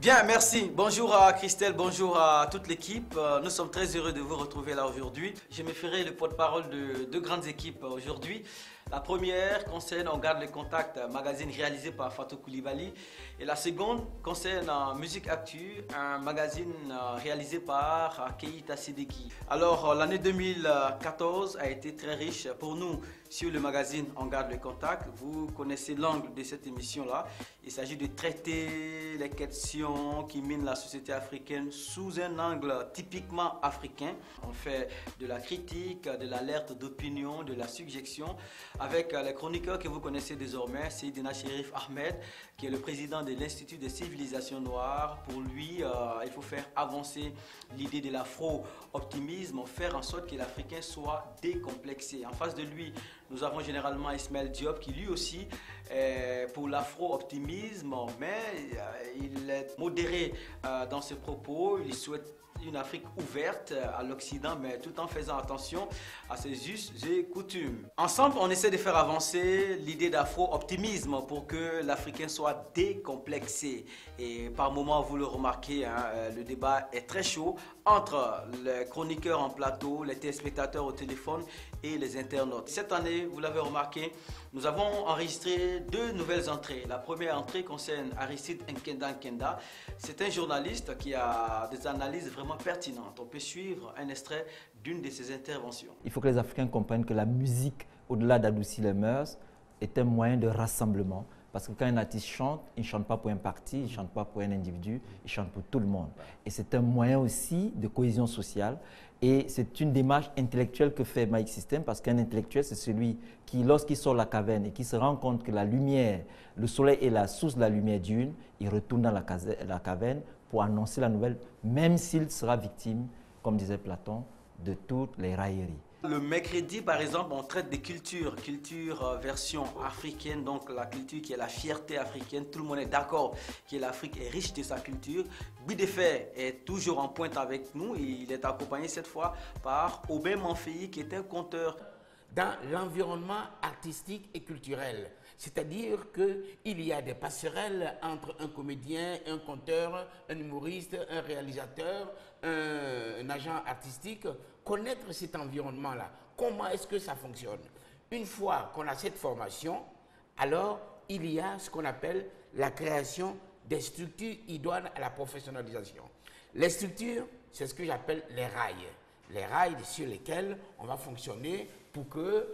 Bien, merci. Bonjour à Christelle, bonjour à toute l'équipe. Nous sommes très heureux de vous retrouver là aujourd'hui. Je me ferai le porte-parole de deux grandes équipes aujourd'hui. La première concerne On garde le contact, un magazine réalisé par Fatou Koulibaly. Et la seconde concerne Musique Actu, un magazine réalisé par Keita Sidiki. Alors, l'année 2014 a été très riche pour nous sur le magazine On garde le contact. Vous connaissez l'angle de cette émission-là. Il s'agit de traiter les questions qui minent la société africaine sous un angle typiquement africain. On fait de la critique, de l'alerte d'opinion, de la suggestion, avec les chroniqueurs que vous connaissez désormais, Seydina Chérif Ahmed, qui est le président de l'Institut des civilisations noires. Pour lui, il faut faire avancer l'idée de l'afro-optimisme, faire en sorte que l'Africain soit décomplexé. En face de lui, nous avons généralement Ismaël Diop, qui lui aussi est pour l'afro-optimisme, mais il est modéré dans ses propos. Il souhaite une Afrique ouverte à l'Occident, mais tout en faisant attention à ses us et coutumes. Ensemble, on essaie de faire avancer l'idée d'afro-optimisme pour que l'Africain soit décomplexé. Et par moments, vous le remarquez, le débat est très chaud entre les chroniqueurs en plateau, les téléspectateurs au téléphone et les internautes. Cette année, vous l'avez remarqué, nous avons enregistré deux nouvelles entrées. La première entrée concerne Aristide Nkenda. C'est un journaliste qui a des analyses vraiment pertinentes. On peut suivre un extrait d'une de ses interventions. Il faut que les Africains comprennent que la musique, au-delà d'adoucir les mœurs, est un moyen de rassemblement. Parce que quand un artiste chante, il ne chante pas pour un parti, il ne chante pas pour un individu, il chante pour tout le monde. Et c'est un moyen aussi de cohésion sociale. Et c'est une démarche intellectuelle que fait Mike System, parce qu'un intellectuel, c'est celui qui, lorsqu'il sort de la caverne et qui se rend compte que la lumière, le soleil est la source de la lumière diurne, il retourne dans la caverne pour annoncer la nouvelle, même s'il sera victime, comme disait Platon, de toutes les railleries. Le mercredi, par exemple, on traite des cultures version africaine, donc la culture qui est la fierté africaine. Tout le monde est d'accord que l'Afrique est riche de sa culture. Bidefait est toujours en pointe avec nous et il est accompagné cette fois par Aubin Manfei, qui est un conteur. Dans l'environnement artistique et culturel, c'est-à-dire qu'il y a des passerelles entre un comédien, un conteur, un humoriste, un réalisateur, un agent artistique. Connaître cet environnement-là, comment est-ce que ça fonctionne? Une fois qu'on a cette formation, alors il y a ce qu'on appelle la création des structures idoines à la professionnalisation. Les structures, c'est ce que j'appelle les rails. Les rails sur lesquels on va fonctionner pour que